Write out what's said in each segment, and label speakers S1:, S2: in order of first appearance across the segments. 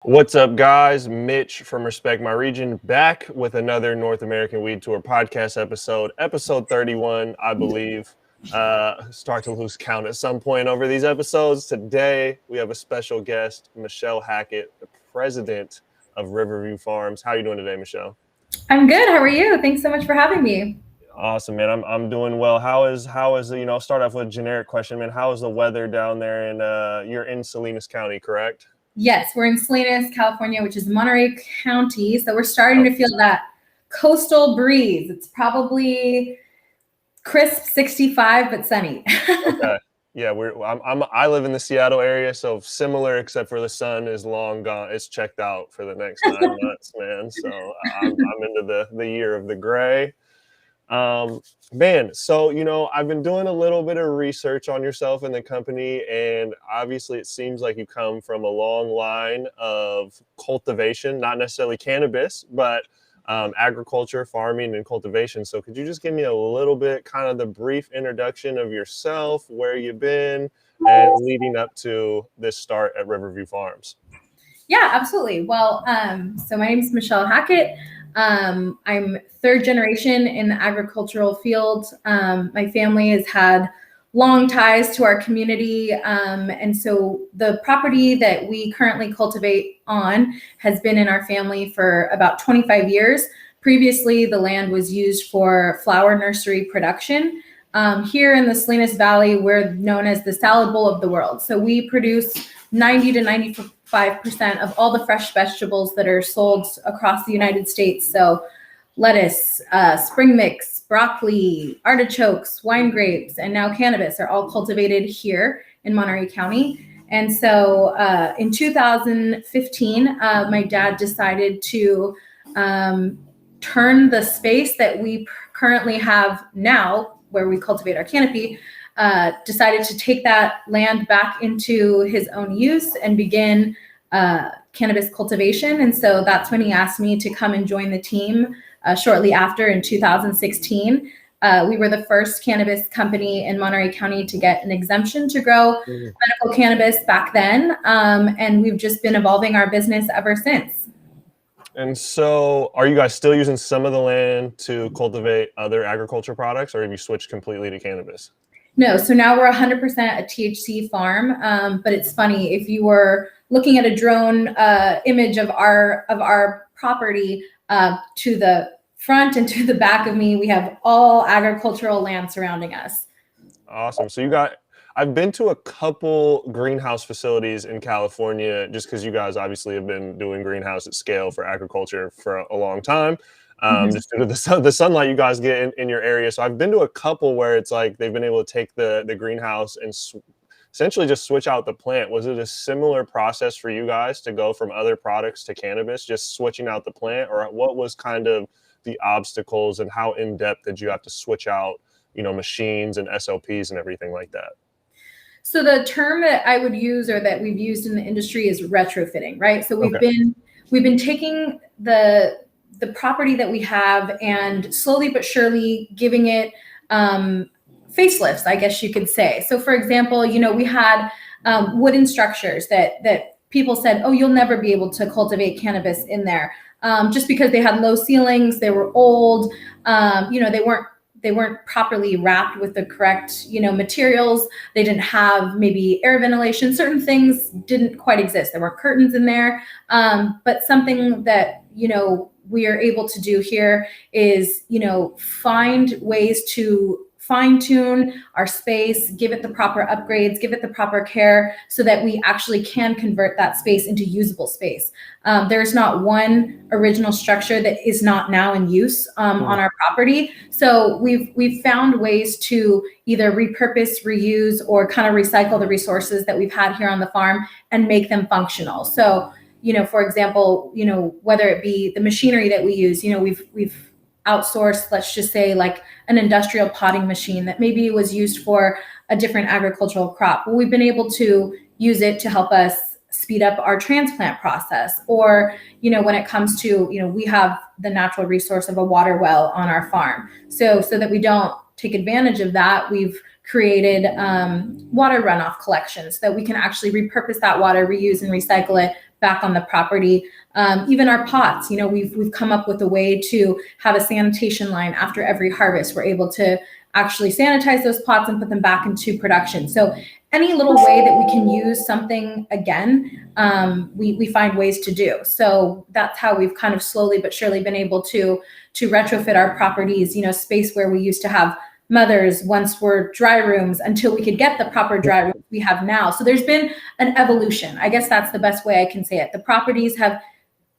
S1: What's up, guys? Mitch from Respect My Region back with another North American Weed Tour podcast episode 31, I believe. Start to lose count at some point over these episodes. Today, we have a special guest, Michelle Hackett, the president of Riverview Farms. How are you doing today, Michelle?
S2: I'm good. How are you? Thanks so much for having me.
S1: Awesome, man. I'm doing well. How is I'll start off with a generic question, man. How is the weather down there? And you're in Salinas County, correct?
S2: Yes, we're in Salinas, California, which is Monterey County. So we're starting to feel that coastal breeze. It's probably crisp 65, but sunny.
S1: Okay. Yeah, I live in the Seattle area, so similar, except for the sun is long gone. It's checked out for the next 9 months, man. So I'm into the year of the gray. Man, so I've been doing a little bit of research on yourself and the company, and obviously it seems like you come from a long line of cultivation, not necessarily cannabis, but agriculture, farming, and cultivation. So could you just give me a little bit, kind of the brief introduction of yourself, where you've been, and leading up to this start at Riverview Farms?
S2: Yeah, absolutely. Well, so my name is Michelle Hackett. I'm third generation in the agricultural field. My family has had long ties to our community. And so the property that we currently cultivate on has been in our family for about 25 years. Previously, the land was used for flower nursery production. Here in the Salinas Valley, we're known as the salad bowl of the world. So we produce 90 to 95% of all the fresh vegetables that are sold across the United States. So lettuce, spring mix, broccoli, artichokes, wine grapes, and now cannabis are all cultivated here in Monterey County. And so in 2015, my dad decided to turn the space that we currently have now, where we cultivate our canopy, decided to take that land back into his own use and begin cannabis cultivation. And so that's when he asked me to come and join the team shortly after in 2016. We were the first cannabis company in Monterey County to get an exemption to grow medical cannabis back then. And we've just been evolving our business ever since.
S1: And so are you guys still using some of the land to cultivate other agriculture products, or have you switched completely to cannabis?
S2: No, so now we're 100% a THC farm, but it's funny, if you were looking at a drone image of our property, to the front and to the back of me, we have all agricultural land surrounding us.
S1: Awesome. So I've been to a couple greenhouse facilities in California, just because you guys obviously have been doing greenhouse at scale for agriculture for a long time. Just due to the sunlight you guys get in your area. So I've been to a couple where it's like they've been able to take the greenhouse and essentially just switch out the plant. Was it a similar process for you guys to go from other products to cannabis, just switching out the plant? Or what was kind of the obstacles, and how in-depth did you have to switch out, machines and SOPs and everything like that?
S2: So the term that I would use, or that we've used in the industry, is retrofitting, right? So we've been taking the property that we have and slowly but surely giving it facelifts, I guess you could say. So for example, we had wooden structures that people said, oh, you'll never be able to cultivate cannabis in there, just because they had low ceilings, they were old, they weren't properly wrapped with the correct, materials. They didn't have maybe air ventilation. Certain things didn't quite exist. There weren't curtains in there. But something that, we are able to do here is, find ways to fine tune our space, give it the proper upgrades, give it the proper care, so that we actually can convert that space into usable space. There's not one original structure that is not now in use on our property. So we've found ways to either repurpose, reuse, or kind of recycle the resources that we've had here on the farm and make them functional. So, for example, whether it be the machinery that we use, we've outsourced, let's just say, like an industrial potting machine that maybe was used for a different agricultural crop. Well, we've been able to use it to help us speed up our transplant process. Or, when it comes to, we have the natural resource of a water well on our farm. So that we don't take advantage of that, we've created water runoff collections so that we can actually repurpose that water, reuse and recycle it back on the property. Even our pots, we've come up with a way to have a sanitation line after every harvest. We're able to actually sanitize those pots and put them back into production. So any little way that we can use something again, we find ways to do. So that's how we've kind of slowly but surely been able to retrofit our properties, space where we used to have mothers once were dry rooms until we could get the proper dry rooms we have now. So there's been an evolution. I guess that's the best way I can say it. The properties have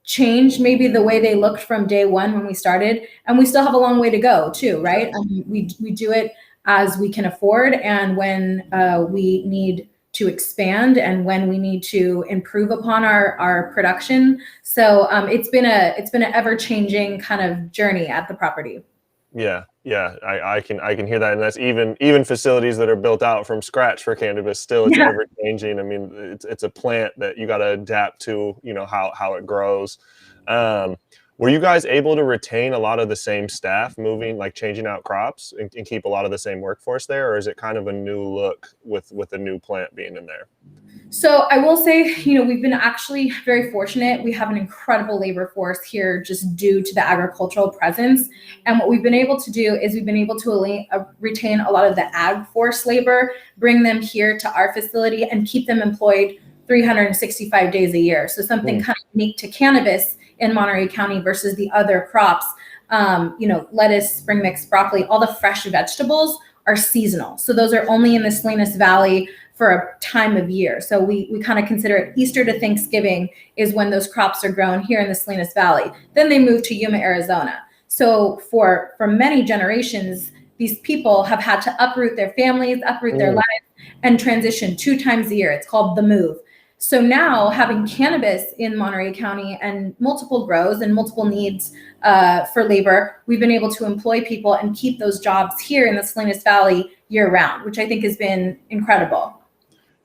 S2: changed maybe the way they looked from day one when we started, and we still have a long way to go too, right? We do it as we can afford, and when we need to expand and when we need to improve upon our production. So it's been an ever-changing kind of journey at the property.
S1: Yeah, I can hear that, and that's even facilities that are built out from scratch for cannabis. Still, it's ever changing. I mean, it's a plant that you got to adapt to. How it grows. Were you guys able to retain a lot of the same staff, changing out crops, and keep a lot of the same workforce there, or is it kind of a new look with a new plant being in there?
S2: So I will say, we've been actually very fortunate. We have an incredible labor force here just due to the agricultural presence. And what we've been able to do is we've been able to retain a lot of the ag force labor, bring them here to our facility and keep them employed 365 days a year. So something kind of unique to cannabis in Monterey County versus the other crops, lettuce, spring mix, broccoli, all the fresh vegetables are seasonal. So those are only in the Salinas Valley for a time of year. So we kind of consider it Easter to Thanksgiving is when those crops are grown here in the Salinas Valley. Then they move to Yuma, Arizona. So for many generations, these people have had to uproot their families, uproot their lives, and transition 2 times a year. It's called the move. So now having cannabis in Monterey County and multiple grows and multiple needs for labor, we've been able to employ people and keep those jobs here in the Salinas Valley year round, which I think has been incredible.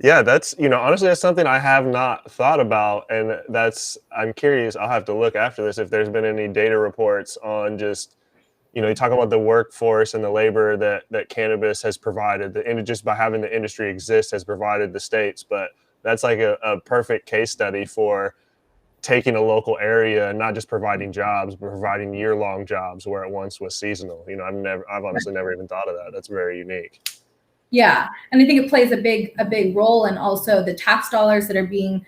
S1: Yeah, that's, honestly, that's something I have not thought about. And I'm curious, I'll have to look after this if there's been any data reports on just, you talk about the workforce and the labor that cannabis has provided, and just by having the industry exist has provided the states. But that's like a perfect case study for taking a local area and not just providing jobs, but providing year-long jobs where it once was seasonal. I've honestly never even thought of that. That's very unique.
S2: Yeah, and I think it plays a big role in also the tax dollars that are being,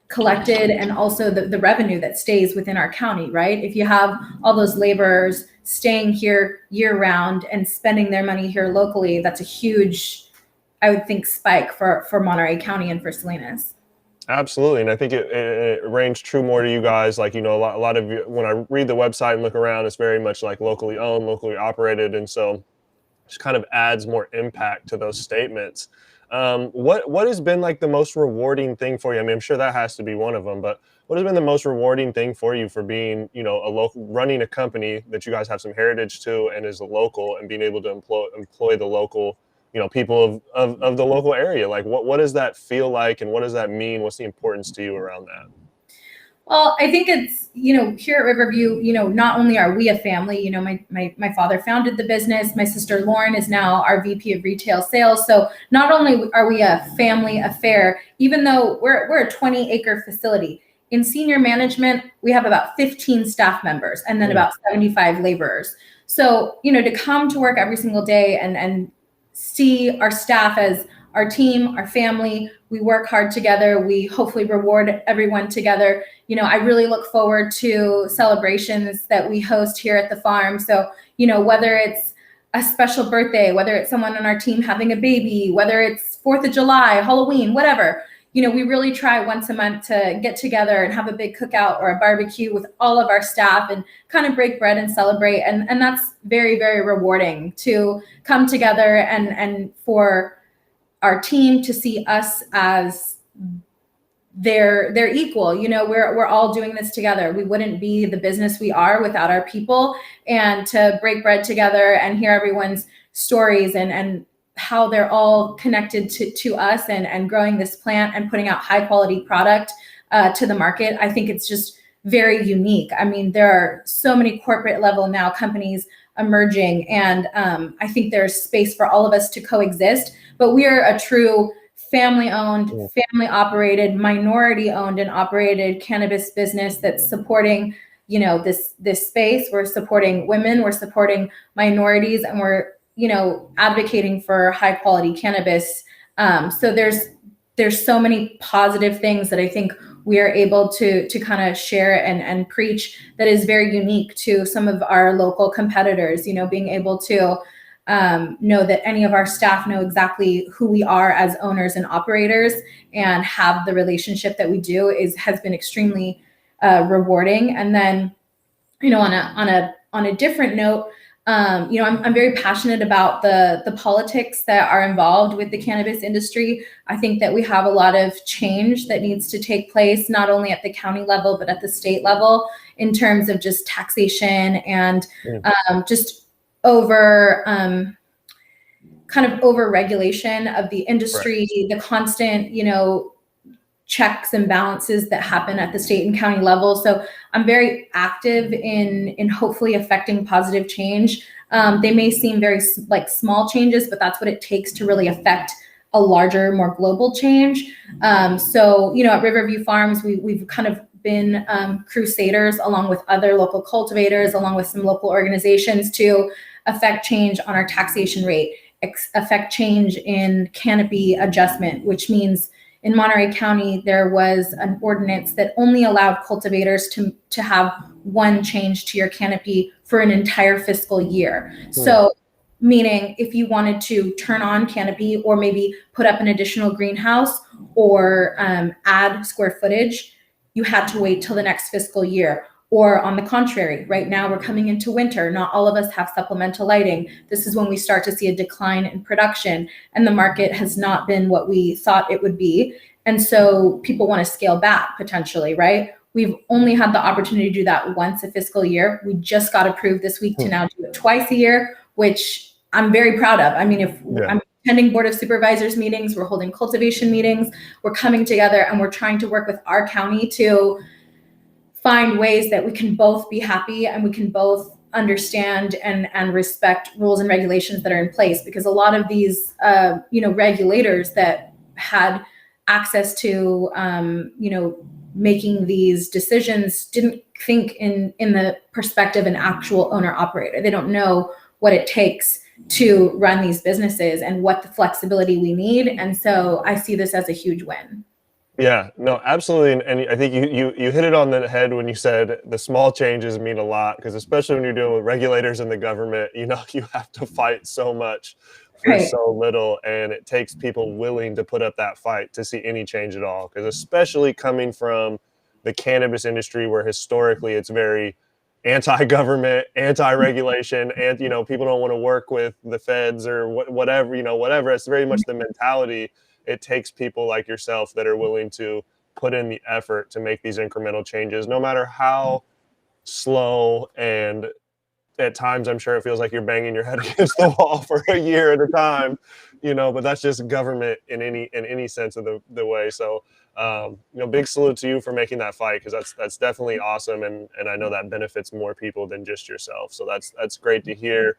S2: collected, and also the revenue that stays within our county, right? If you have all those laborers staying here year round and spending their money here locally, that's a huge, I would think, spike for Monterey County and for Salinas.
S1: Absolutely, and I think it rings true more to you guys. Like, a lot of you, when I read the website and look around, it's very much like locally owned, locally operated, and so just kind of adds more impact to those statements. What has been like the most rewarding thing for you? I mean, I'm sure that has to be one of them, but what has been the most rewarding thing for you for being, a local, running a company that you guys have some heritage to and is a local, and being able to employ the local, people of the local area? Like, what does that feel like, and what does that mean? What's the importance to you around that?
S2: Well, I think it's, here at Riverview, not only are we a family, my father founded the business. My sister Lauren is now our VP of retail sales. So not only are we a family affair, even though we're a 20-acre facility, in senior management, we have about 15 staff members and then about 75 laborers. So, to come to work every single day and see our staff as our team, our family, we work hard together. We hopefully reward everyone together. I really look forward to celebrations that we host here at the farm. So, whether it's a special birthday, whether it's someone on our team having a baby, whether it's 4th of July, Halloween, whatever, we really try once a month to get together and have a big cookout or a barbecue with all of our staff and kind of break bread and celebrate. And that's very, very rewarding to come together and for our team to see us as their equal. We're all doing this together. We wouldn't be the business we are without our people, and to break bread together and hear everyone's stories and how they're all connected to us and growing this plant and putting out high quality product to the market. I think it's just very unique. I mean, there are so many corporate level now companies emerging, and I think there's space for all of us to coexist, but we are a true family owned, family operated, minority owned and operated cannabis business that's supporting, you know, this space. We're supporting women, we're supporting minorities, and we're, you know, advocating for high quality cannabis. So there's so many positive things that I think we are able to kind of share and preach that is very unique to some of our local competitors. You know, being able to know that any of our staff know exactly who we are as owners and operators, and have the relationship that we do has been extremely rewarding. And then, you know, on a different note, you know, I'm very passionate about the politics that are involved with the cannabis industry. I think that we have a lot of change that needs to take place, not only at the county level, but at the state level, in terms of just taxation and just over kind of over regulation of the industry, the constant, you know, checks and balances that happen at the state and county level. So I'm very active in hopefully affecting positive change. They may seem very like small changes, but that's what it takes to really affect a larger, more global change. So, you know, at Riverview Farms, we've kind of been crusaders along with other local cultivators, along with some local organizations, to affect change on our taxation rate, affect change in canopy adjustment, which means in Monterey County, there was an ordinance that only allowed cultivators to have one change to your canopy for an entire fiscal year. So meaning if you wanted to turn on canopy or maybe put up an additional greenhouse or add square footage, you had to wait till the next fiscal year. Or on the contrary, right now we're coming into winter. Not all of us have supplemental lighting. This is when we start to see a decline in production, and the market has not been what we thought it would be. And so people want to scale back potentially, right? We've only had the opportunity to do that once a fiscal year. We just got approved this week to now do it twice a year, which I'm very proud of. I mean, I'm attending Board of Supervisors meetings, we're holding cultivation meetings, we're coming together and we're trying to work with our county to find ways that we can both be happy and we can both understand and respect rules and regulations that are in place. Because a lot of these, you know, regulators that had access to, you know, making these decisions didn't think in the perspective an actual owner operator. They don't know what it takes to run these businesses and what the flexibility we need. And so I see this as a huge win.
S1: Yeah, no, absolutely. And I think you hit it on the head when you said the small changes mean a lot, because especially when you're dealing with regulators in the government, you know, you have to fight so much for so little, and it takes people willing to put up that fight to see any change at all. Because especially coming from the cannabis industry, where historically it's very anti-government, anti-regulation, and, you know, people don't want to work with the feds or whatever, you know, whatever. It's very much the mentality. It takes people like yourself that are willing to put in the effort to make these incremental changes, no matter how slow. And at times, I'm sure it feels like you're banging your head against the wall for a year at a time, you know, but that's just government in any sense of the way. So, you know, big salute to you for making that fight, because that's definitely awesome. And I know that benefits more people than just yourself. So that's great to hear.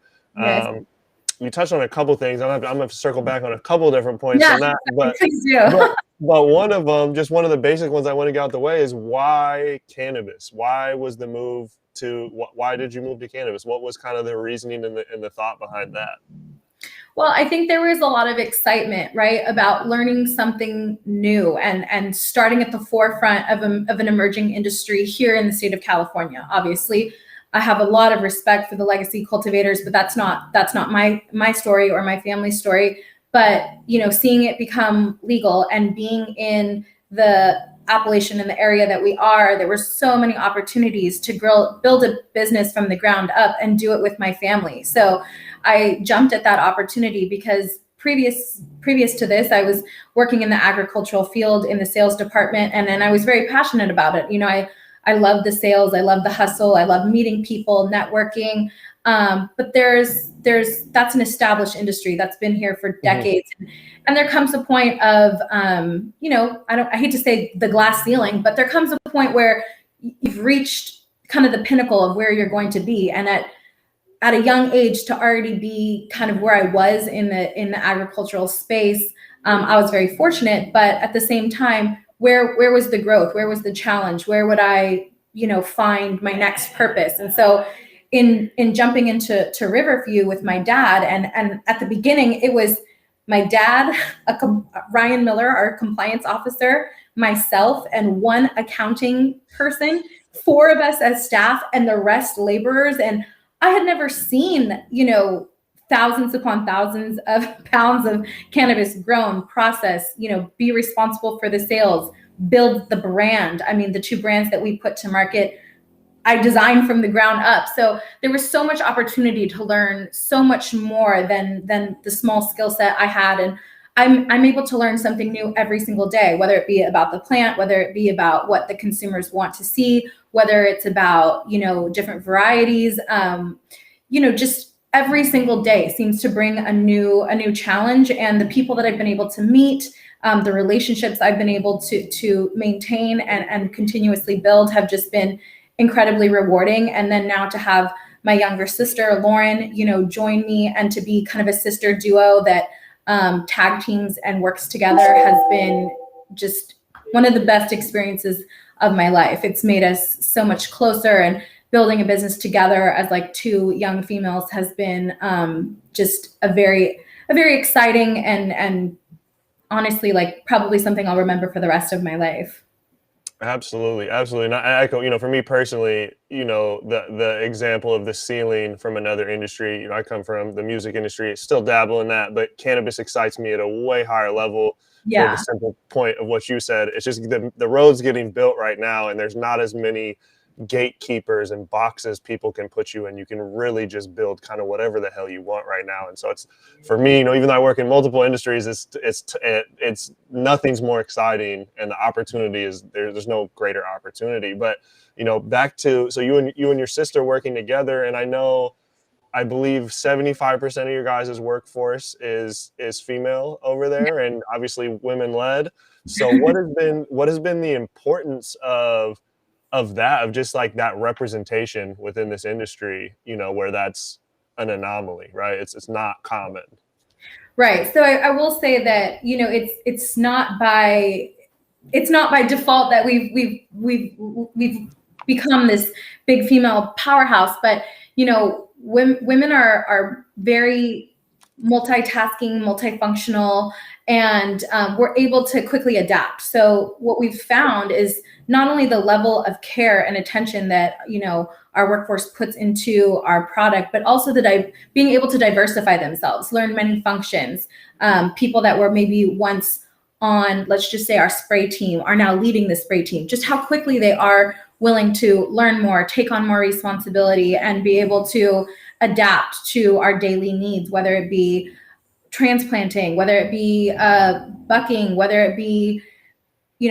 S1: You touched on a couple things. I'm going to circle back on a couple different points on that, but one of them, just one of the basic ones I want to get out the way, is why cannabis? Why was the move to, why did you move to cannabis? What was kind of the reasoning and the thought behind that?
S2: Well, I think there was a lot of excitement, right, about learning something new and starting at the forefront of an emerging industry here in the state of California. Obviously, I have a lot of respect for the legacy cultivators, but that's not my story or my family's story. But, you know, seeing it become legal and being in the appellation in the area that we are, there were so many opportunities to build a business from the ground up and do it with my family. So I jumped at that opportunity because previous to this, I was working in the agricultural field in the sales department, and then I was very passionate about it. You know, I love the sales, I love the hustle, I love meeting people, networking. But that's an established industry that's been here for decades. And there comes a point of, you know, I hate to say the glass ceiling, but there comes a point where you've reached kind of the pinnacle of where you're going to be. And at a young age, to already be kind of where I was in the agricultural space, I was very fortunate, but at the same time, where was the growth? Where was the challenge? Where would I, find my next purpose? And so in jumping into Riverview with my dad, and at the beginning, it was my dad, Ryan Miller, our compliance officer, myself, and one accounting person, four of us as staff, and the rest laborers. And I had never seen, thousands upon thousands of pounds of cannabis grown, processed, be responsible for the sales, build the brand. I mean, the two brands that we put to market, I designed from the ground up. So there was so much opportunity to learn so much more than the small skill set I had. And I'm able to learn something new every single day, whether it be about the plant, whether it be about what the consumers want to see, whether it's about, different varieties, just every single day seems to bring a new challenge. And the people that I've been able to meet, the relationships I've been able to maintain and continuously build have just been incredibly rewarding. And then now to have my younger sister, Lauren, join me and to be kind of a sister duo that tag teams and works together has been just one of the best experiences of my life. It's made us so much closer, and building a business together as like two young females has been just a very exciting and honestly, like, probably something I'll remember for the rest of my life.
S1: Absolutely, absolutely. And I echo, for me personally, the example of the ceiling from another industry, I come from the music industry, still dabble in that, but cannabis excites me at a way higher level for the
S2: Yeah.
S1: simple point of what you said. It's just the road's getting built right now, and there's not as many gatekeepers and boxes people can put you in. You can really just build kind of whatever the hell you want right now. And so it's, for me, even though I work in multiple industries, it's nothing's more exciting, and the opportunity is there's no greater opportunity. But back to, so you and your sister working together, and I believe 75% of your guys' workforce is female over there, and obviously women led. So what has been the importance of just like that representation within this industry, where that's an anomaly, right? It's not common.
S2: Right. So I will say that, it's not by default that we've become this big female powerhouse, but women are very multitasking, multifunctional, and we're able to quickly adapt. So what we've found is not only the level of care and attention that our workforce puts into our product, but also being able to diversify themselves, learn many functions. People that were maybe once on, let's just say, our spray team are now leading the spray team. Just how quickly they are willing to learn more, take on more responsibility, and be able to adapt to our daily needs, whether it be transplanting, whether it be bucking, whether it be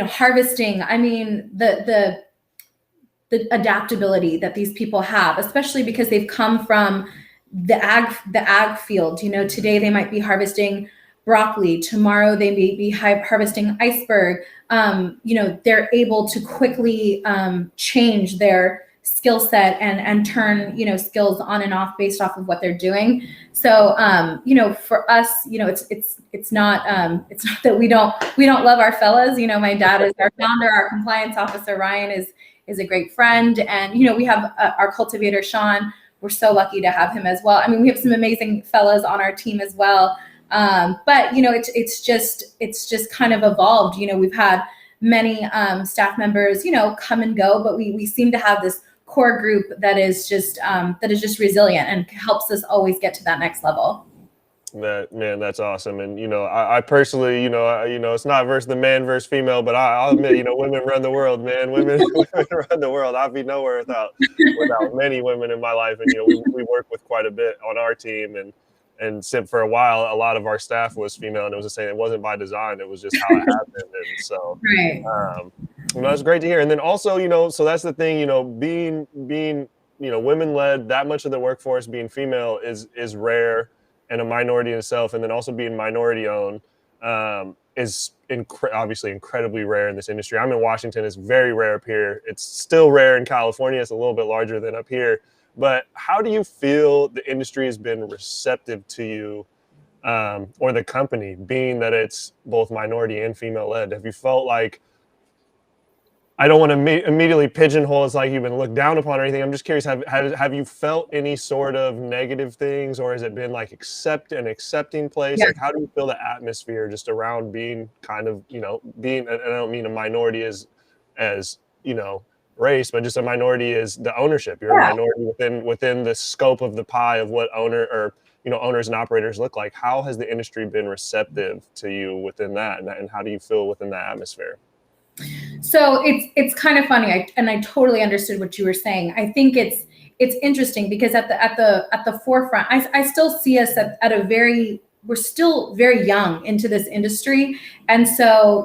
S2: harvesting. I mean, the adaptability that these people have, especially because they've come from the ag field. Today they might be harvesting broccoli, tomorrow they may be harvesting iceberg. They're able to quickly change their skill set and turn skills on and off based off of what they're doing. So for us, it's not that we don't love our fellas. My dad is our founder, our compliance officer Ryan is a great friend, and we have our cultivator Sean. We're so lucky to have him as well. I mean, we have some amazing fellas on our team as well. But it's just kind of evolved. We've had many staff members come and go, but we seem to have this core group that is just resilient and helps us always get to that next level.
S1: Man, that's awesome. And I personally, it's not the man versus female, but I'll admit, women run the world, man. Women run the world. I'd be nowhere without many women in my life. And we work with quite a bit on our team, and for a while, a lot of our staff was female, and it was the same. It wasn't by design; it was just how it happened. And so,
S2: right.
S1: That's great to hear. And then also, so that's the thing, being women led, that much of the workforce being female is rare and a minority in itself. And then also being minority owned is obviously incredibly rare in this industry. I'm in Washington; it's very rare up here. It's still rare in California. It's a little bit larger than up here. But how do you feel the industry has been receptive to you or the company, being that it's both minority and female led? Have you felt like, I don't want to immediately pigeonhole as like you've been looked down upon or anything. I'm just curious, have you felt any sort of negative things, or has it been like an accepting place?
S2: Yeah.
S1: Like, how do you feel the atmosphere just around being kind of, being, and I don't mean a minority as, race, but just a minority is the ownership. You're a
S2: Yeah.
S1: minority within the scope of the pie of what owners and operators look like. How has the industry been receptive to you within that, and how do you feel within that atmosphere?
S2: So it's kind of funny, and I totally understood what you were saying. I think it's interesting because at the forefront, I still see us at a very, we're still very young into this industry, and so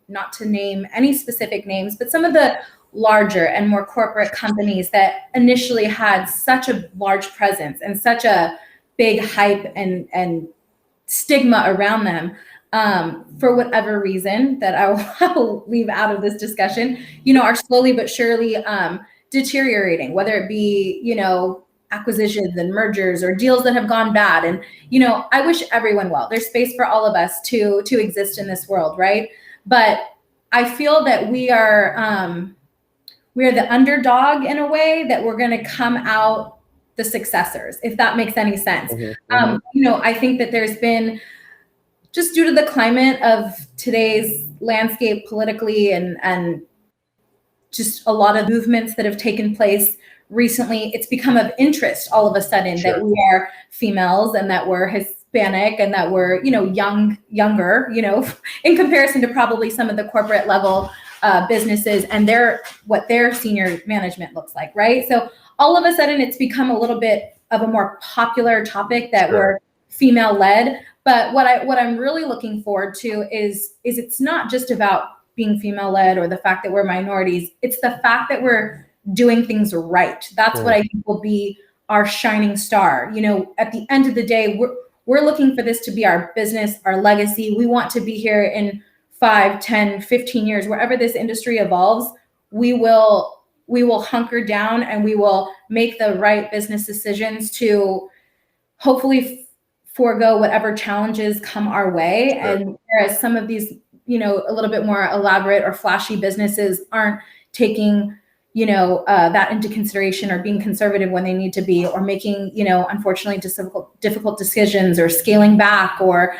S2: not to name any specific names, but some of the larger and more corporate companies that initially had such a large presence and such a big hype and stigma around them, for whatever reason that I will leave out of this discussion, are slowly but surely deteriorating, whether it be, acquisitions and mergers or deals that have gone bad. And, I wish everyone well. There's space for all of us to exist in this world, right? But I feel that we are the underdog in a way, that we're going to come out the successors, if that makes any sense. I think that there's been, just due to the climate of today's landscape politically and just a lot of movements that have taken place recently, it's become of interest all of a sudden that we are females and that we're Hispanic and that we're, younger, in comparison to probably some of the corporate level businesses and what their senior management looks like, right? So all of a sudden it's become a little bit of a more popular topic that we're female led. But what I'm really looking forward to is it's not just about being female led or the fact that we're minorities. It's the fact that we're doing things right. That's what I think will be our shining star. At the end of the day, we're looking for this to be our business, our legacy. We want to be here in 5, 10, 15 years, wherever this industry evolves. We will hunker down and we will make the right business decisions to hopefully forego whatever challenges come our way. And whereas some of these, a little bit more elaborate or flashy businesses aren't taking, that into consideration, or being conservative when they need to be, or making, unfortunately, difficult decisions, or scaling back, or,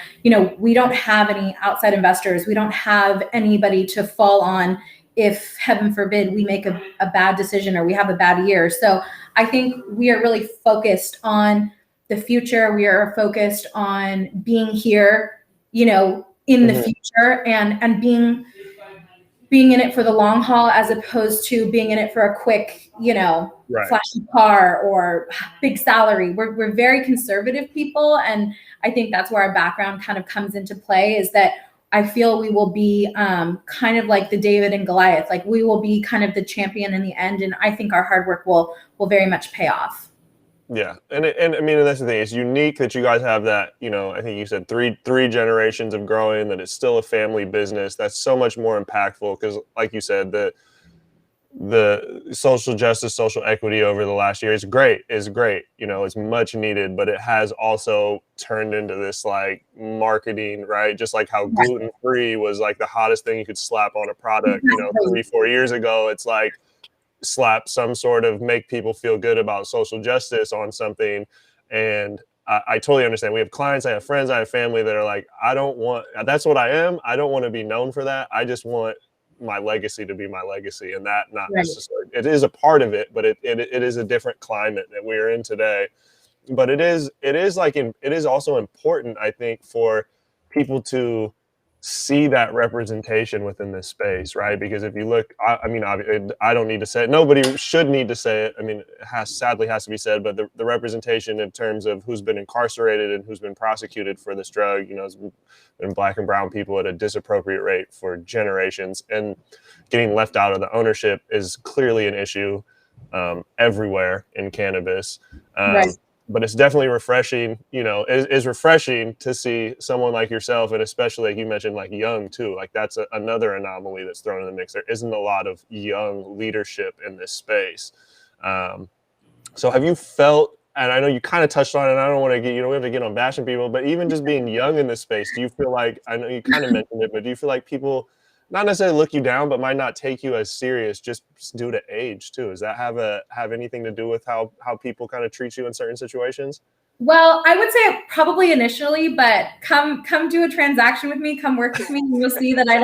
S2: we don't have any outside investors. We don't have anybody to fall on if, heaven forbid, we make a bad decision or we have a bad year. So I think we are really focused on the future. We are focused on being here, in the future, and being in it for the long haul, as opposed to being in it for a quick, flashy car or big salary. We're very conservative people. And I think that's where our background kind of comes into play, is that I feel we will be kind of like the David and Goliath. Like, we will be kind of the champion in the end. And I think our hard work will very much pay off.
S1: Yeah, and I mean, that's the thing. It's unique that you guys have that. I think you said three generations of growing. That it's still a family business. That's so much more impactful because, like you said, the social justice, social equity over the last year is great. It's much needed, but it has also turned into this like marketing, right? Just like how gluten-free was like the hottest thing you could slap on a product. 3-4 years ago, it's like, slap some sort of make people feel good about social justice on something. And I totally understand. We have clients, I have friends, I have family that are like, that's what I am. I don't want to be known for that. I just want my legacy to be my legacy, and that not necessarily, it is a part of it, but it is a different climate that we're in today. But it is also important, I think, for people to see that representation within this space, right? Because if you look, I mean, I don't need to say it. Nobody should need to say it. I mean, it sadly has to be said, but the representation in terms of who's been incarcerated and who's been prosecuted for this drug, has been Black and brown people at a disappropriate rate for generations, and getting left out of the ownership is clearly an issue everywhere in cannabis. But it's definitely refreshing, is refreshing to see someone like yourself, and especially like you mentioned, like young too. Like that's another anomaly that's thrown in the mix. There isn't a lot of young leadership in this space. So have you felt and I know you kind of touched on it, and I don't want to get, you don't have to get on bashing people, but even just being young in this space, do you feel like, I know you kind of mentioned it, but do you feel like people not necessarily look you down, but might not take you as serious just due to age too? Does that have anything to do with how people kind of treat you in certain situations?
S2: Well, I would say probably initially, but come do a transaction with me, come work with me, and you'll see that I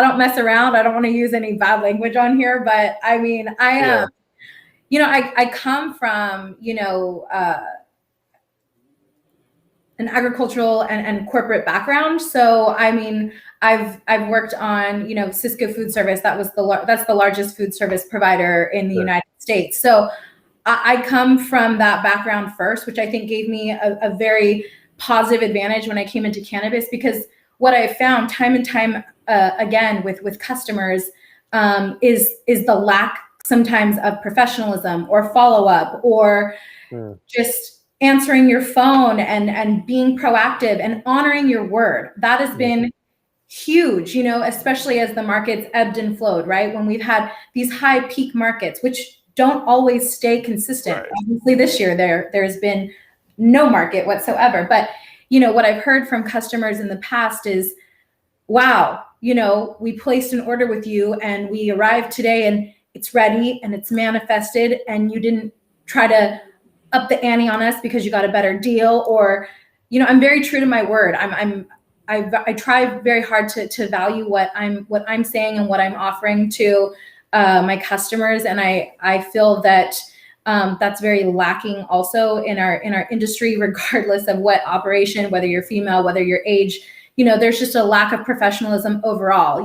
S2: don't mess around. I don't want to use any bad language on here, but I mean,
S1: Yeah.
S2: I come from, an agricultural and corporate background. So I mean, I've worked on, Cisco Food Service. That's the largest food service provider in the
S1: Sure.
S2: United States. So I come from that background first, which I think gave me a very positive advantage when I came into cannabis, because what I found time and time again with customers is the lack sometimes of professionalism or follow up, or
S1: Mm,
S2: just answering your phone and being proactive and honoring your word. That has
S1: mm,
S2: been huge, especially as the markets ebbed and flowed, right? When we've had these high peak markets, which don't always stay consistent.
S1: right.
S2: Obviously, this year there's been no market whatsoever. But what I've heard from customers in the past is, wow, we placed an order with you and we arrived today and it's ready and it's manifested, and you didn't try to up the ante on us because you got a better deal. Or I'm very true to my word. I try very hard to value what I'm saying and what I'm offering to my customers, and I feel that that's very lacking also in our industry, regardless of what operation, whether you're female, whether you're age. There's just a lack of professionalism overall.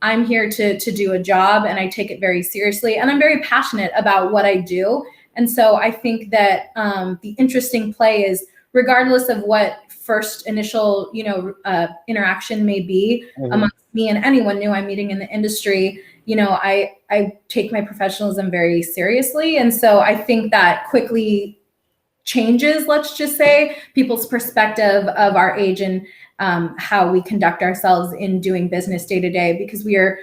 S2: I'm here to do a job, and I take it very seriously, and I'm very passionate about what I do. And so I think that the interesting play is, regardless of what first initial, interaction may be
S1: Mhm.
S2: amongst me and anyone new I'm meeting in the industry, I take my professionalism very seriously. And so I think that quickly changes, let's just say, people's perspective of our age and how we conduct ourselves in doing business day to day, because we are,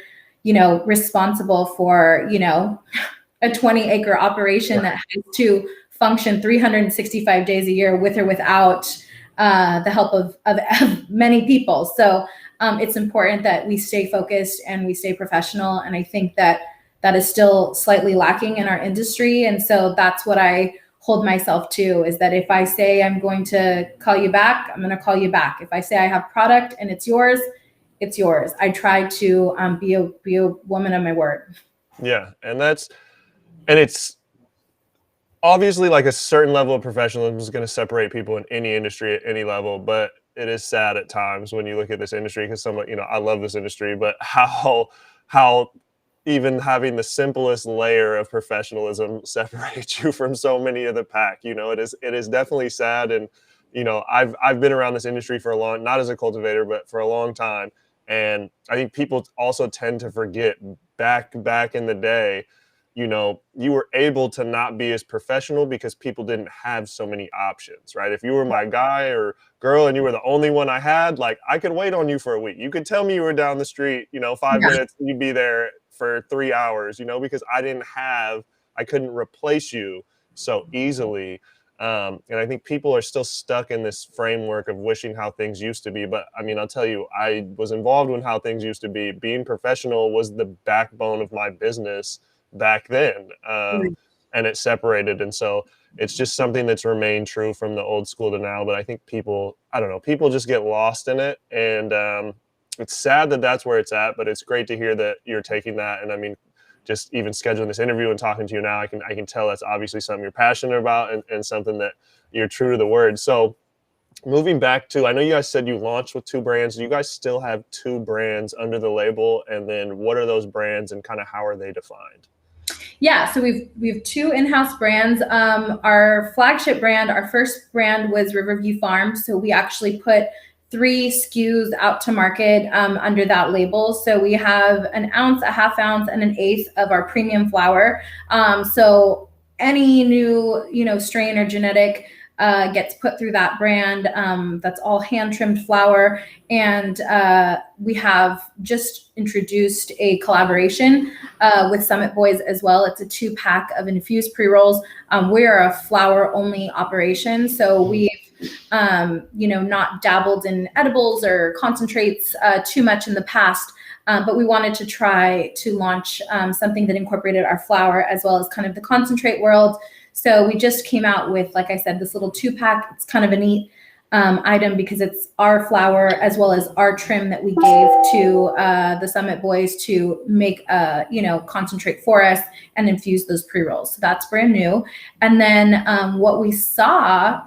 S2: responsible for, a 20-acre operation that has to function 365 days a year with or without the help of many people. So it's important that we stay focused and we stay professional. And I think that that is still slightly lacking in our industry. And so that's what I hold myself to, is that if I say I'm going to call you back, I'm going to call you back. If I say I have product and it's yours, it's yours. I try to be a woman of my word.
S1: Yeah, and it's obviously like a certain level of professionalism is going to separate people in any industry at any level, but it is sad at times when you look at this industry, because I love this industry, but how even having the simplest layer of professionalism separates you from so many of the pack. It is definitely sad. And I've been around this industry for a long, not as a cultivator, but for a long time. And I think people also tend to forget, back in the day, you were able to not be as professional because people didn't have so many options, right? If you were my guy or girl and you were the only one I had, like, I could wait on you for a week. You could tell me you were down the street, 5 minutes, and you'd be there for 3 hours, because I couldn't replace you so easily. And I think people are still stuck in this framework of wishing how things used to be. But I mean, I'll tell you, I was involved in how things used to be. Being professional was the backbone of my business back then. And it separated. And so it's just something that's remained true from the old school to now. But I think I don't know, people just get lost in it. And it's sad that that's where it's at, but it's great to hear that you're taking that. And I mean, just even scheduling this interview and talking to you now, I can tell that's obviously something you're passionate about, and something that you're true to the word. So moving back to, I know you guys said you launched with 2 brands. Do you guys still have 2 brands under the label? And then what are those brands and kind of how are they defined?
S2: Yeah, so we have 2 in-house brands. Our flagship brand, our first brand, was Riverview Farms. So we actually put 3 SKUs out to market under that label. So we have an ounce, a half ounce, and an eighth of our premium flower. So any new strain or genetic gets put through that brand. That's all hand trimmed flower. And we have just introduced a collaboration with Summit Boys as well. It's a 2-pack of infused pre-rolls. We are a flower only operation. So we've not dabbled in edibles or concentrates too much in the past. But we wanted to try to launch something that incorporated our flower as well as kind of the concentrate world. So we just came out with, like I said, this little 2-pack. It's kind of a neat item because it's our flower as well as our trim that we gave to the Summit Boys to make concentrate for us and infuse those pre-rolls. So that's brand new. And then what we saw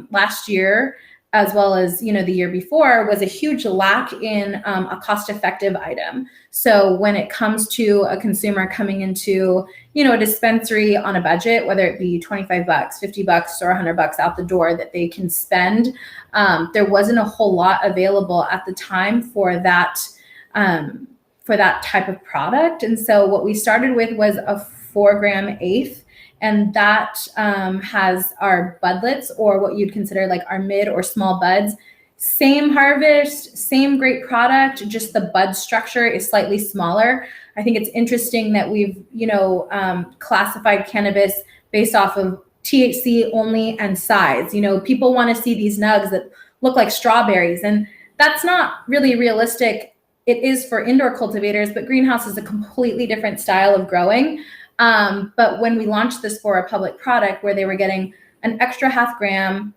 S2: last year, as well as the year before, was a huge lack in a cost-effective item. So when it comes to a consumer coming into a dispensary on a budget, whether it be $25, $50, or $100 out the door that they can spend, there wasn't a whole lot available at the time for that type of product. And so what we started with was a 4-gram eighth. And that has our budlets, or what you'd consider like our mid or small buds. Same harvest, same great product, just the bud structure is slightly smaller. I think it's interesting that we've, classified cannabis based off of THC only and size. People want to see these nugs that look like strawberries, and that's not really realistic. It is for indoor cultivators, but greenhouse is a completely different style of growing. But when we launched this for a public product where they were getting an extra 0.5 gram,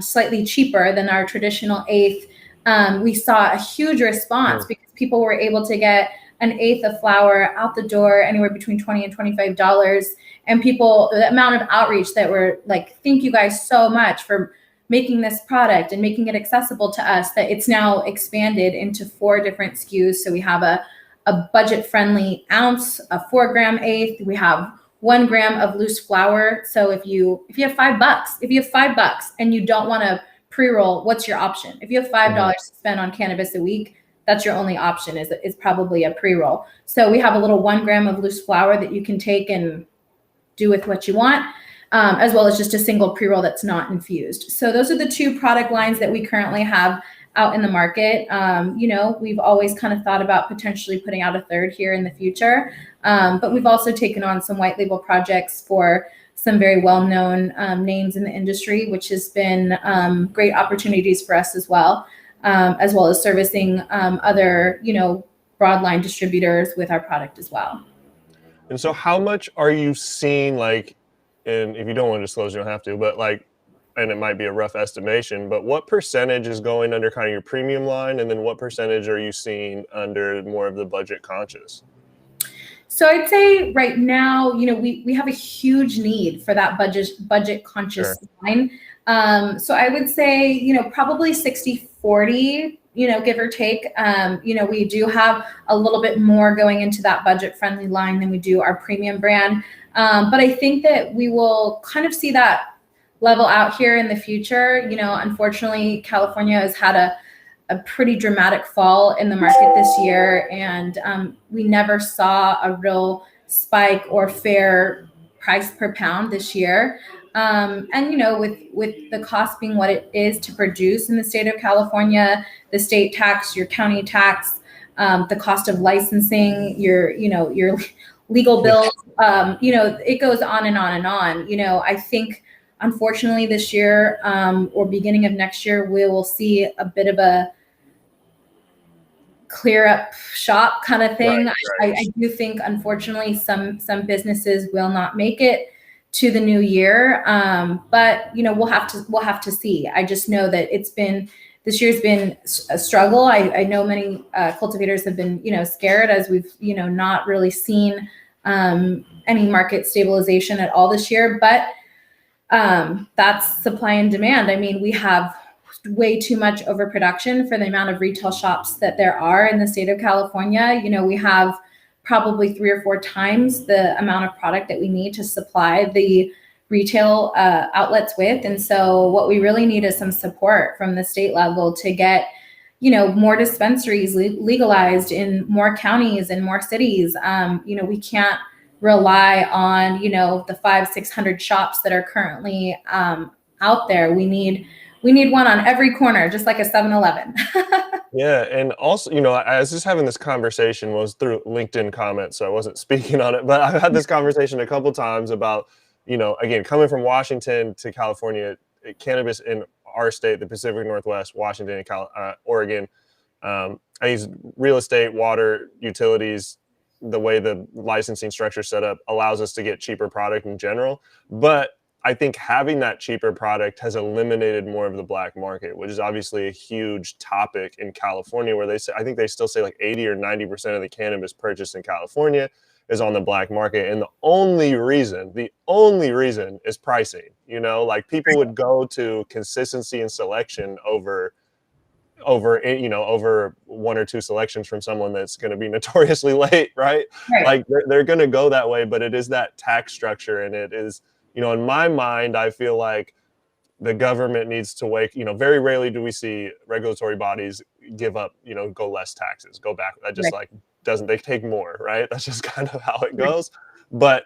S2: slightly cheaper than our traditional eighth, we saw a huge response because people were able to get an eighth of flower out the door anywhere between $20 and $25. And people, the amount of outreach that were like, thank you guys so much for making this product and making it accessible to us, that it's now expanded into 4 different SKUs. So we have a budget-friendly ounce, a 4-gram eighth. We have 1 gram of loose flower. So if you have $5 and you don't want to pre-roll, what's your option? If you have $5 to spend on cannabis a week, that's your only option is probably a pre-roll. So we have a little 1 gram of loose flower that you can take and do with what you want, as well as just a single pre-roll that's not infused. So those are the 2 product lines that we currently have out in the market. We've always kind of thought about potentially putting out a 3rd here in the future. But we've also taken on some white label projects for some very well-known names in the industry, which has been great opportunities for us as well as servicing other, broadline distributors with our product as well.
S1: And so how much are you seeing, like, and if you don't want to disclose, you don't have to, but like, and it might be a rough estimation, but what percentage is going under kind of your premium line? And then what percentage are you seeing under more of the budget conscious?
S2: So I'd say right now, we have a huge need for that budget conscious line. So I would say, probably 60-40, give or take. We do have a little bit more going into that budget friendly line than we do our premium brand. But I think that we will kind of see that level out here in the future. Unfortunately, California has had a pretty dramatic fall in the market this year, and we never saw a real spike or fair price per pound this year. And with the cost being what it is to produce in the state of California, the state tax, your county tax, the cost of licensing, your legal bills, it goes on and on and on. I think unfortunately this year or beginning of next year, we will see a bit of a clear up shop kind of thing. Right. I do think, unfortunately, some businesses will not make it to the new year, but we'll have to see. I just know that this year's been a struggle. I know many cultivators have been scared, as we've not really seen any market stabilization at all this year. But that's supply and demand. I mean, we have way too much overproduction for the amount of retail shops that there are in the state of California. We have probably 3 or 4 times the amount of product that we need to supply the retail outlets with. And so what we really need is some support from the state level to get, more dispensaries legalized in more counties and more cities. We can't rely on, the 500-600 shops that are currently out there. We need one on every corner, just like a 7-Eleven.
S1: Yeah, and also, I was just having this conversation was through LinkedIn comments, so I wasn't speaking on it, but I've had this conversation a couple times about, again, coming from Washington to California, cannabis in our state, the Pacific Northwest, Washington, and Oregon. I use real estate, water, utilities. The way the licensing structure set up allows us to get cheaper product in general, but I think having that cheaper product has eliminated more of the black market, which is obviously a huge topic in California, where I think they still say like 80 or 90% of the cannabis purchased in California is on the black market. And the only reason is pricing. Like people would go to consistency and selection over one or two selections from someone that's going to be notoriously late, right?
S2: Right.
S1: Like they're going to go that way, but it is that tax structure, and it is, in my mind, I feel like the government needs to very rarely do we see regulatory bodies give up, go less taxes, go back. That just
S2: Right.
S1: they take more, right? That's just kind of how it goes. But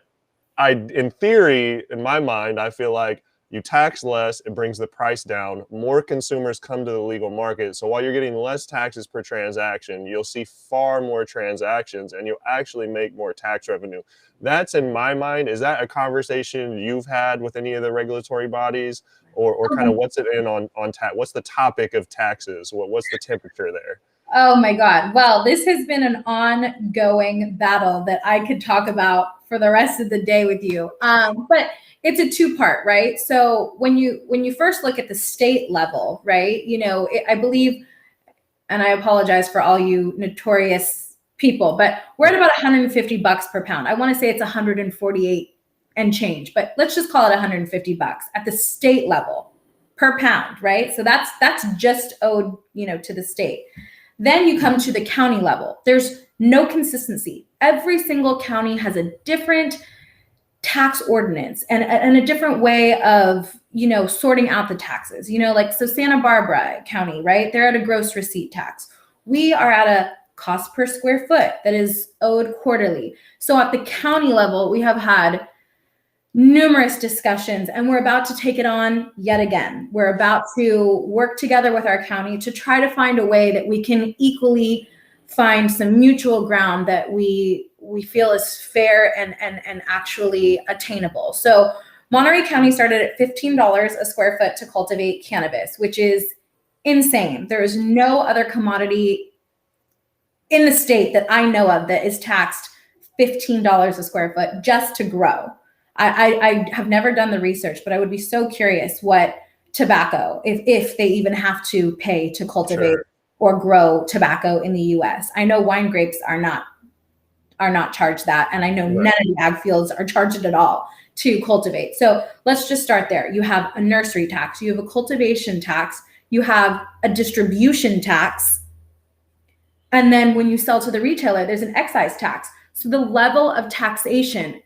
S1: in theory, in my mind, I feel like you tax less, it brings the price down. More consumers come to the legal market. So while you're getting less taxes per transaction, you'll see far more transactions and you'll actually make more tax revenue. That's in my mind. Is that a conversation you've had with any of the regulatory bodies, or kind of what's it in on what's the topic of taxes? What's the temperature there?
S2: Oh my God. Well, this has been an ongoing battle that I could talk about for the rest of the day with you. But it's a two-part, right? So when you first look at the state level, right, I believe, and I apologize for all you notorious people, but we're at about $150 per pound. I want to say it's 148 and change, but let's just call it $150 at the state level per pound, right? So that's just owed, to the state. Then you come to the county level. There's no consistency. Every single county has a different tax ordinance and a different way of, sorting out the taxes. So Santa Barbara County, right? They're at a gross receipt tax. We are at a cost per square foot that is owed quarterly. So at the county level, we have had numerous discussions, and we're about to take it on yet again. We're about to work together with our county to try to find a way that we can equally find some mutual ground that we feel is fair and actually attainable. So Monterey County started at $15 a square foot to cultivate cannabis, which is insane. There is no other commodity in the state that I know of that is taxed $15 a square foot just to grow. I have never done the research, but I would be so curious what tobacco, if they even have to pay to cultivate
S1: Sure.
S2: or grow tobacco in the US. I know wine grapes are not charged that, and I know none of the ag fields are charged at all to cultivate. So let's just start there. You have a nursery tax, you have a cultivation tax, you have a distribution tax, and then when you sell to the retailer, there's an excise tax. So the level of taxation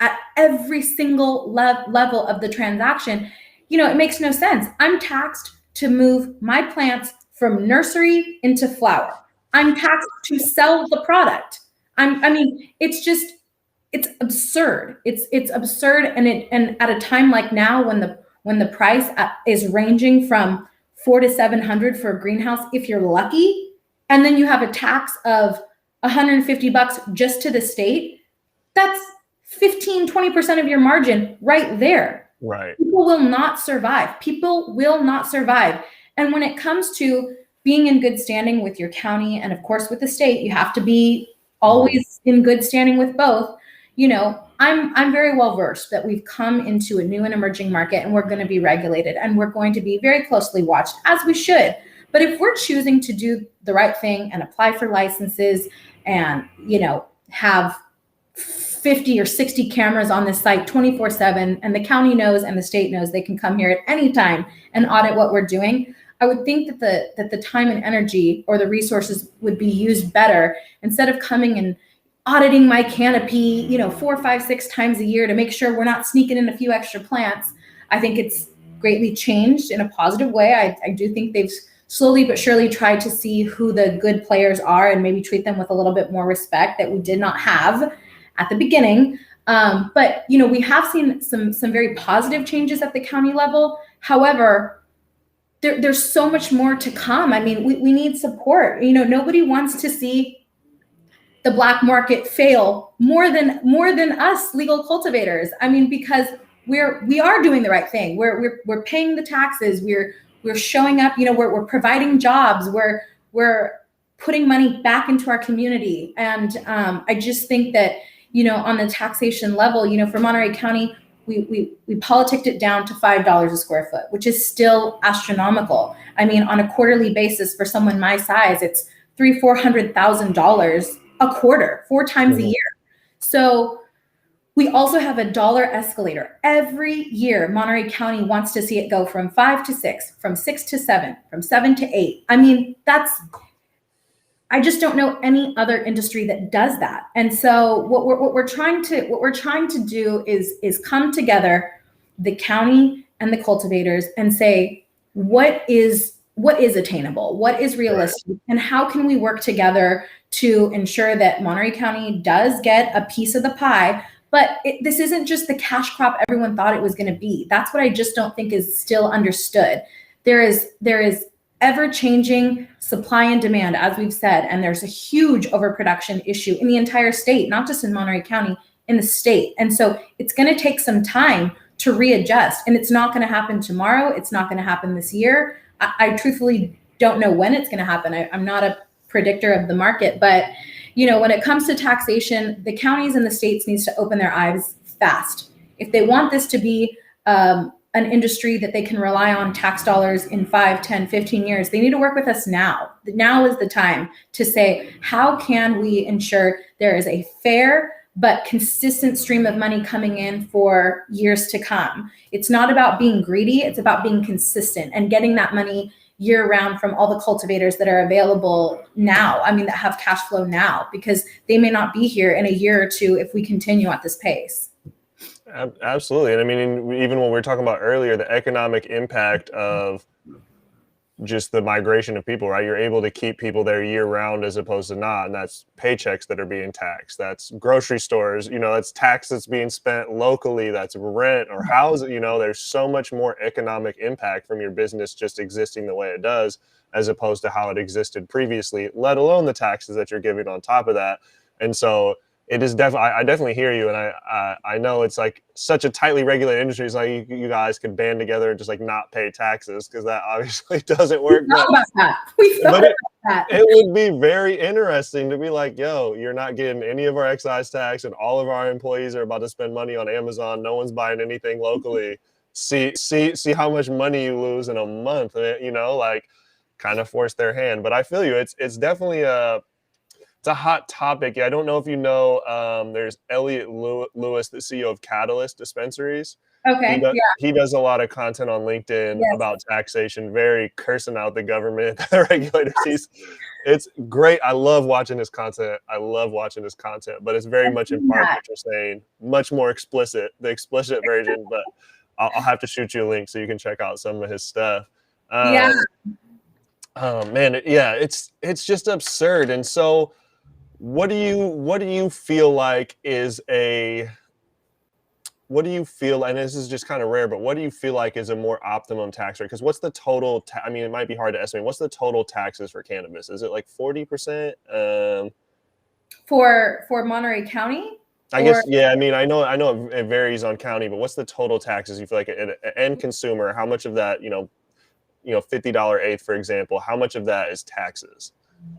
S2: at every single level of the transaction, it makes no sense. I'm taxed to move my plants from nursery into flower. I'm taxed to sell the product. It's absurd. It's absurd, and at a time like now when the price is ranging from $400 to $700 for a greenhouse, if you're lucky, and then you have a tax of $150 just to the state, that's 15-20% of your margin right there.
S1: Right.
S2: People will not survive. And when it comes to being in good standing with your county and of course with the state, you have to be always in good standing with both. I'm very well versed that we've come into a new and emerging market, and we're going to be regulated, and we're going to be very closely watched, as we should. But if we're choosing to do the right thing and apply for licenses and, have 50 or 60 cameras on this site 24/7, and the county knows and the state knows they can come here at any time and audit what we're doing, I would think that the time and energy or the resources would be used better instead of coming and auditing my canopy, 4, 5, 6 times a year to make sure we're not sneaking in a few extra plants. I think it's greatly changed in a positive way. I do think they've slowly but surely tried to see who the good players are and maybe treat them with a little bit more respect that we did not have at the beginning. But we have seen some very positive changes at the county level. However, there's so much more to come. I mean, we need support. You know, nobody wants to see the black market fail more than us legal cultivators. I mean, because we are doing the right thing. We're paying the taxes. We're showing up. You know, we're providing jobs. We're putting money back into our community. And I just think that, you know, on the taxation level, you know, for Monterey County, we politicked it down to $5 a square foot, which is still astronomical. I mean, on a quarterly basis for someone my size, it's $400,000 a quarter, 4 times a year. So we also have a dollar escalator. Every year, Monterey County wants to see it go from 5 to 6, from 6 to 7, from 7 to 8. I mean, I just don't know any other industry that does that. And so what we're trying to do is come together, the county and the cultivators, and say, what is attainable, what is realistic, right, and how can we work together to ensure that Monterey County does get a piece of the pie. But this isn't just the cash crop everyone thought it was going to be. That's what I just don't think is still understood. There is ever-changing supply and demand, as we've said, and there's a huge overproduction issue in the entire state, not just in Monterey County, in the state. And so it's going to take some time to readjust, and it's not going to happen tomorrow. It's not going to happen this year. I truthfully don't know when it's going to happen. I'm not a predictor of the market, but you know, when it comes to taxation, the counties and the states needs to open their eyes fast. If they want this to be an industry that they can rely on tax dollars in 5, 10, 15 years, they need to work with us now. Now is the time to say, how can we ensure there is a fair but consistent stream of money coming in for years to come? It's not about being greedy, it's about being consistent and getting that money year round from all the cultivators that are available now. I mean, that have cash flow now, because they may not be here in a year or two if we continue at this pace.
S1: Absolutely. And I mean, even when we were talking about earlier, the economic impact of just the migration of people, right? You're able to keep people there year round as opposed to not. And that's paychecks that are being taxed. That's grocery stores, you know, that's tax that's being spent locally. That's rent or housing. You know, there's so much more economic impact from your business just existing the way it does, as opposed to how it existed previously, let alone the taxes that you're giving on top of that. And so it is definitely, I definitely hear you. And I know it's like such a tightly regulated industry. It's like you guys could band together and just like not pay taxes, because that obviously doesn't work.
S2: We thought about that.
S1: It would be very interesting to be like, yo, you're not getting any of our excise tax and all of our employees are about to spend money on Amazon. No one's buying anything locally. See how much money you lose in a month, you know, like kind of force their hand. But I feel you. It's definitely it's a hot topic. I don't know if you know, there's Elliot Lewis, the CEO of Catalyst Dispensaries.
S2: Okay.
S1: He does a lot of content on LinkedIn about taxation, very cursing out the government, the regulators. It's great. I love watching his content. But it's very much in part what you're saying, much more explicit, the explicit version. But I'll have to shoot you a link so you can check out some of his stuff. Oh man, it's just absurd. And so what do you feel like is and this is just kind of rare, but what do you feel like is a more optimum tax rate? Because what's the total, I mean, it might be hard to estimate. What's the total taxes for cannabis? Is it like 40%?
S2: For Monterey County?
S1: I guess, yeah, I mean, I know it varies on county, but what's the total taxes you feel like an end consumer, how much of that, you know, $50 eighth, for example, how much of that is taxes?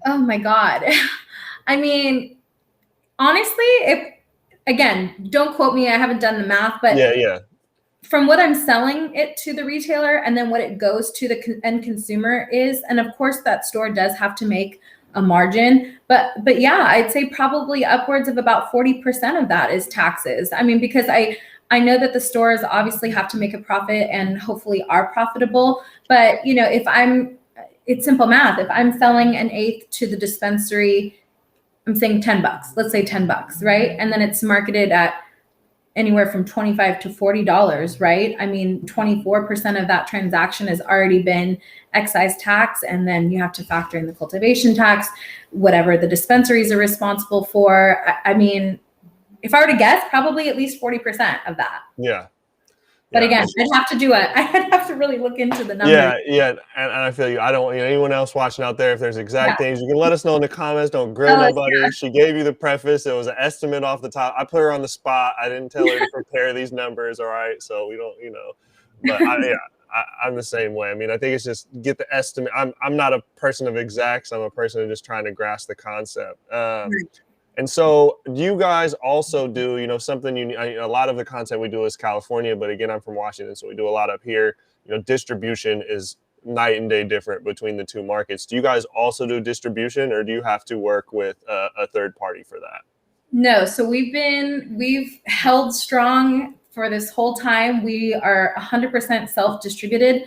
S2: Oh my God. I mean, honestly, again, don't quote me, I haven't done the math, but
S1: yeah.
S2: From what I'm selling it to the retailer and then what it goes to the end consumer is, and of course that store does have to make a margin, but yeah, I'd say probably upwards of about 40% of that is taxes. I mean, because I know that the stores obviously have to make a profit and hopefully are profitable, but you know, it's simple math. If I'm selling an eighth to the dispensary, I'm saying $10, let's say $10, right? And then it's marketed at anywhere from $25 to $40, right? I mean, 24% of that transaction has already been excise tax. And then you have to factor in the cultivation tax, whatever the dispensaries are responsible for. I mean, if I were to guess, probably at least 40% of that.
S1: Yeah.
S2: But
S1: Yeah,
S2: again, I'd have to really look into the numbers.
S1: yeah, and I feel you. I don't want anyone else watching out there. If there's exact
S2: Yeah.
S1: things, you can let us know in the comments. Don't grill
S2: Tell us,
S1: nobody. She gave you the preface. It was an estimate off the top. I put her on the spot. I didn't tell her to prepare these numbers. All right, so we don't, But I'm the same way. I mean, I think it's just get the estimate. I'm not a person of exacts. I'm a person of just trying to grasp the concept. And so, do you guys also do, something a lot of the content we do is California, but again, I'm from Washington, so we do a lot up here. Distribution is night and day different between the two markets. Do you guys also do distribution, or do you have to work with a third party for that?
S2: No, so we've held strong for this whole time. We are 100% self-distributed.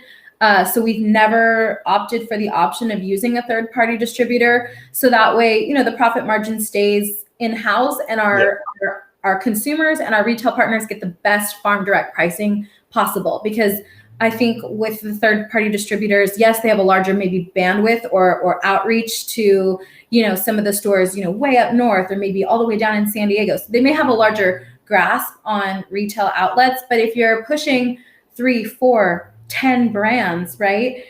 S2: So we've never opted for the option of using a third-party distributor. So that way, the profit margin stays in-house, and our consumers and our retail partners get the best farm direct pricing possible. Because I think with the third-party distributors, yes, they have a larger maybe bandwidth or outreach to some of the stores way up north or maybe all the way down in San Diego. So they may have a larger grasp on retail outlets, but if you're pushing 3, 4, 10 brands, right,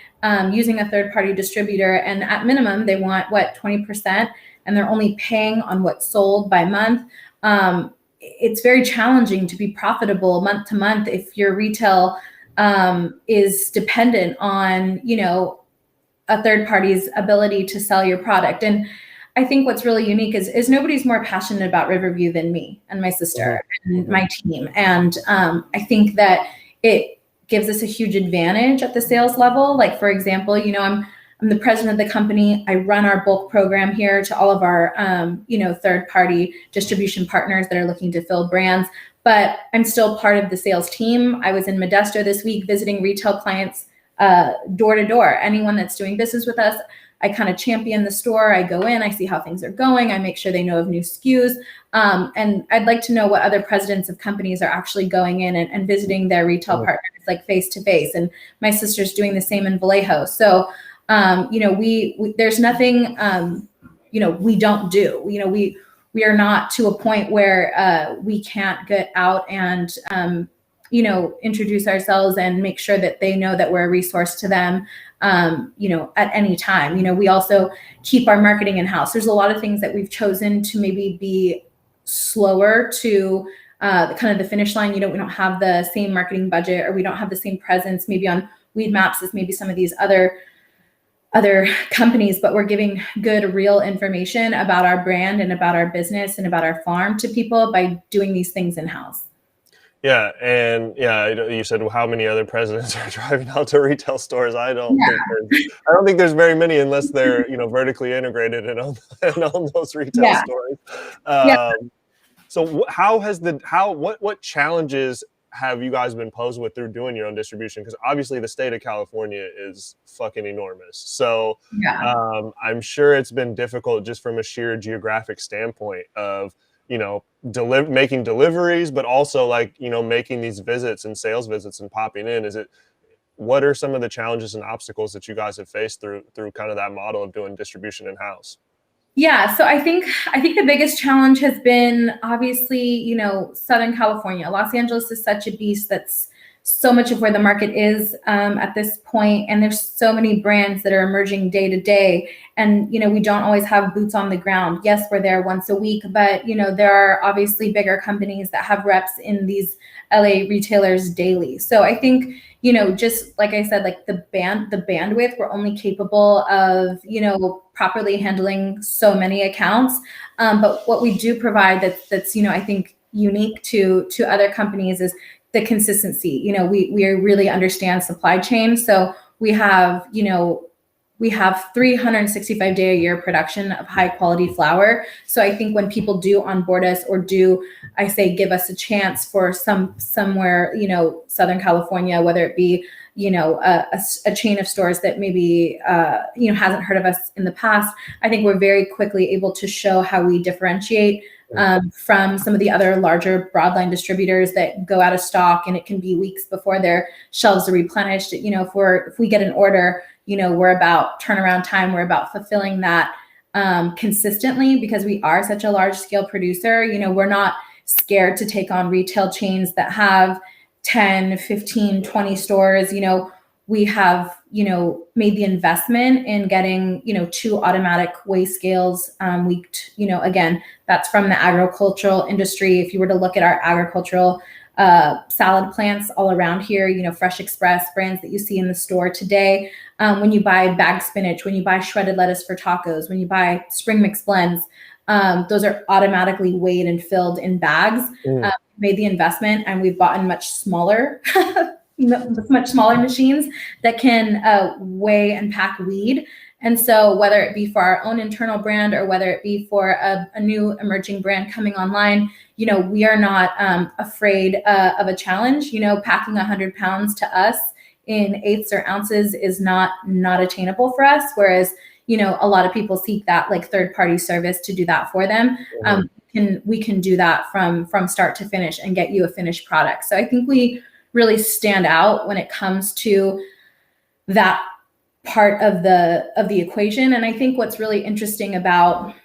S2: using a third-party distributor, and at minimum they want 20%, and they're only paying on what's sold by month, it's very challenging to be profitable month to month if your retail is dependent on a third party's ability to sell your product. And I think what's really unique is nobody's more passionate about Riverview than me and my sister and my team. And I think that it gives us a huge advantage at the sales level. Like, for example, I'm the president of the company. I run our bulk program here to all of our, third party distribution partners that are looking to fill brands, but I'm still part of the sales team. I was in Modesto this week visiting retail clients door to door. Anyone that's doing business with us, I kind of champion the store. I go in, I see how things are going. I make sure they know of new SKUs. And I'd like to know what other presidents of companies are actually going in and visiting their retail partners, like face to face. And my sister's doing the same in Vallejo. So, we there's nothing, we don't do. We are not to a point where we can't get out and introduce ourselves and make sure that they know that we're a resource to them, at any time. We also keep our marketing in-house. There's a lot of things that we've chosen to maybe be slower to kind of the finish line. We don't have the same marketing budget, or we don't have the same presence maybe on Weed Maps as maybe some of these other companies, but we're giving good, real information about our brand and about our business and about our farm to people by doing these things in-house.
S1: Yeah, and you said, well, how many other presidents are driving out to retail stores? I don't think there's very many, unless they're vertically integrated and own those retail stores. So what challenges have you guys been posed with through doing your own distribution? Because obviously the state of California is fucking enormous. So I'm sure it's been difficult just from a sheer geographic standpoint of making deliveries, but also making these visits and sales visits and popping in. What are some of the challenges and obstacles that you guys have faced through kind of that model of doing distribution in-house?
S2: Yeah, so I think the biggest challenge has been obviously, Southern California. Los Angeles is such a beast. That's so much of where the market is at this point, and there's so many brands that are emerging day to day. And we don't always have boots on the ground. Yes, we're there once a week, but there are obviously bigger companies that have reps in these LA retailers daily. So I think just like I said, like the bandwidth, we're only capable of properly handling so many accounts. But what we do provide that's I think unique to other companies is the consistency. We really understand supply chain. So we have 365 day a year production of high quality flower. So I think when people do onboard us or give us a chance for somewhere, Southern California, whether it be, a chain of stores that maybe, hasn't heard of us in the past, I think we're very quickly able to show how we differentiate from some of the other larger broadline distributors that go out of stock, and it can be weeks before their shelves are replenished. If we get an order, we're about turnaround time. We're about fulfilling that consistently, because we are such a large scale producer. We're not scared to take on retail chains that have 10, 15, 20 stores, we have, made the investment in getting, 2 automatic weigh scales. Again, that's from the agricultural industry. If you were to look at our agricultural salad plants all around here, Fresh Express brands that you see in the store today, when you buy bagged spinach, when you buy shredded lettuce for tacos, when you buy spring mix blends, those are automatically weighed and filled in bags. Made the investment, and we've bought in much smaller machines that can weigh and pack weed. And so whether it be for our own internal brand or whether it be for a new emerging brand coming online, we are not afraid of a challenge. Packing 100 pounds to us in eighths or ounces is not attainable for us. Whereas, a lot of people seek that like third-party service to do that for them. We can do that from start to finish and get you a finished product. So I think we really stand out when it comes to that part of the equation. And I think what's really interesting about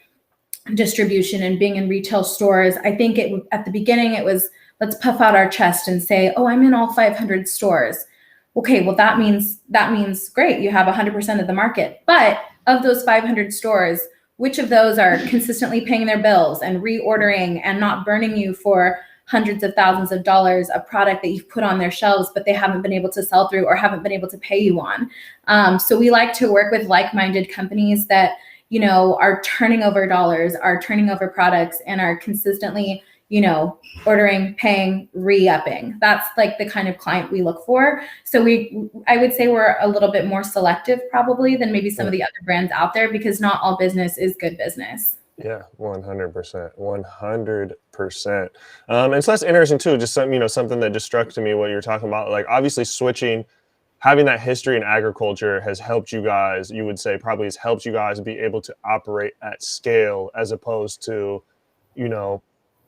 S2: distribution and being in retail stores, I think at the beginning it was, let's puff out our chest and say, oh, I'm in all 500 stores. Okay, well that means great, you have 100% of the market. But of those 500 stores, which of those are consistently paying their bills and reordering and not burning you for hundreds of thousands of dollars of product that you've put on their shelves, but they haven't been able to sell through or haven't been able to pay you on? So we like to work with like-minded companies that, are turning over dollars, are turning over products, and are consistently, ordering, paying, re-upping. That's like the kind of client we look for. So I would say we're a little bit more selective probably than maybe some of the other brands out there, because not all business is good business.
S1: Yeah, 100%, 100%. And so that's interesting too. Just something that just struck to me what you're talking about. Like obviously having that history in agriculture has helped you guys. You would say probably has helped you guys be able to operate at scale, as opposed to,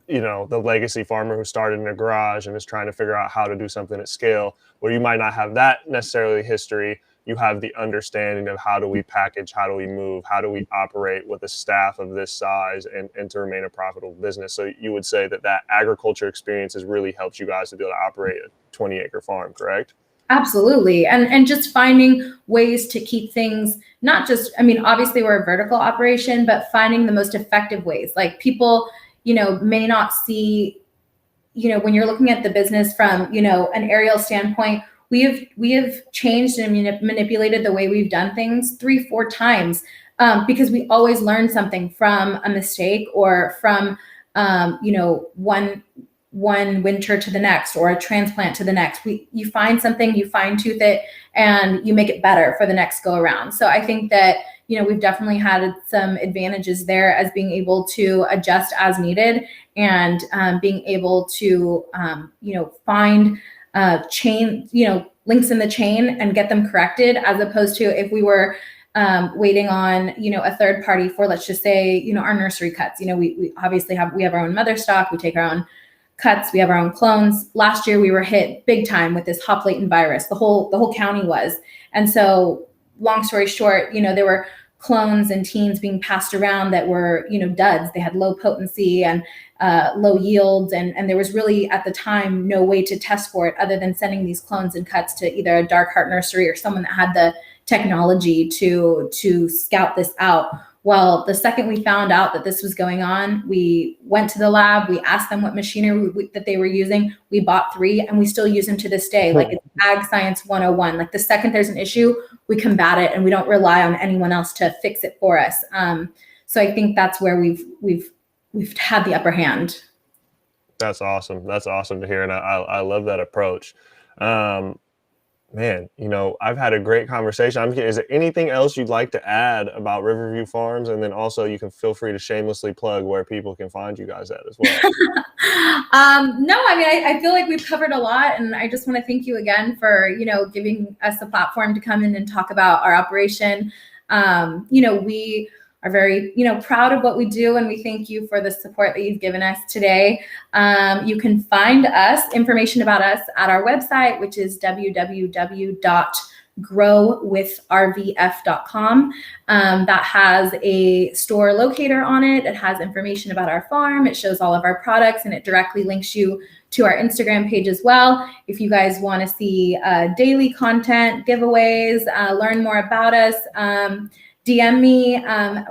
S1: the legacy farmer who started in a garage and is trying to figure out how to do something at scale, where you might not have that necessarily history. You have the understanding of how do we package, how do we move, how do we operate with a staff of this size and to remain a profitable business. So you would say that agriculture experience has really helped you guys to be able to operate a 20-acre farm, correct?
S2: Absolutely. And just finding ways to keep things, not just, obviously we're a vertical operation, but finding the most effective ways. Like people, may not see, when you're looking at the business from, an aerial standpoint, we have changed and manipulated the way we've done things 3-4 times, because we always learn something from a mistake or from, one winter to the next or a transplant to the next. You find something, you fine tooth it, and you make it better for the next go around. So I think that, we've definitely had some advantages there as being able to adjust as needed and being able to, find chain, links in the chain and get them corrected, as opposed to if we were waiting on, a third party for, let's just say, our nursery cuts. We obviously have our own mother stock. We take our own cuts. We have our own clones. Last year we were hit big time with this hop latent virus. The whole county was. And so long story short, there were clones and teens being passed around that were, duds. They had low potency and low yields. And there was really at the time no way to test for it other than sending these clones and cuts to either a dark heart nursery or someone that had the technology to scout this out. Well, the second we found out that this was going on, we went to the lab, we asked them what machinery that they were using. We bought 3 and we still use them to this day. Like it's Ag Science 101. Like the second there's an issue, we combat it and we don't rely on anyone else to fix it for us. So I think that's where we've had the upper hand.
S1: That's awesome. That's awesome to hear. And I love that approach. Man, I've had a great conversation. Is there anything else you'd like to add about Riverview Farms? And then also you can feel free to shamelessly plug where people can find you guys at as well.
S2: No, I feel like we've covered a lot, and I just want to thank you again for, giving us a platform to come in and talk about our operation. We are very, proud of what we do, and we thank you for the support that you've given us today. You can find information about us at our website, which is www.riverviewfarms.com. growwithrvf.com. That has a store locator on it. It has information about our farm. It shows all of our products, and it directly links you to our Instagram page as well. If you guys want to see daily content, giveaways, learn more about us, DM me.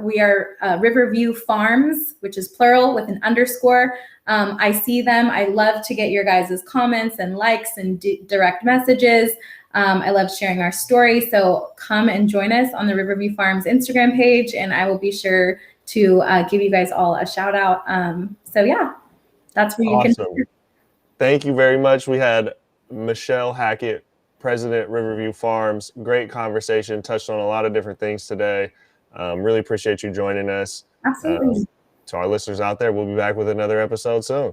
S2: We are Riverview Farms, which is plural with an underscore. I see them. I love to get your guys' comments and likes and direct messages. I love sharing our story. So come and join us on the Riverview Farms Instagram page, and I will be sure to give you guys all a shout out. So yeah, that's where you
S1: Awesome.
S2: can.
S1: Thank you very much. We had Michelle Hackett, President, Riverview Farms. Great conversation. Touched on a lot of different things today. Really appreciate you joining us.
S2: Absolutely.
S1: To our listeners out there, we'll be back with another episode soon.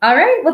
S2: All right. Well,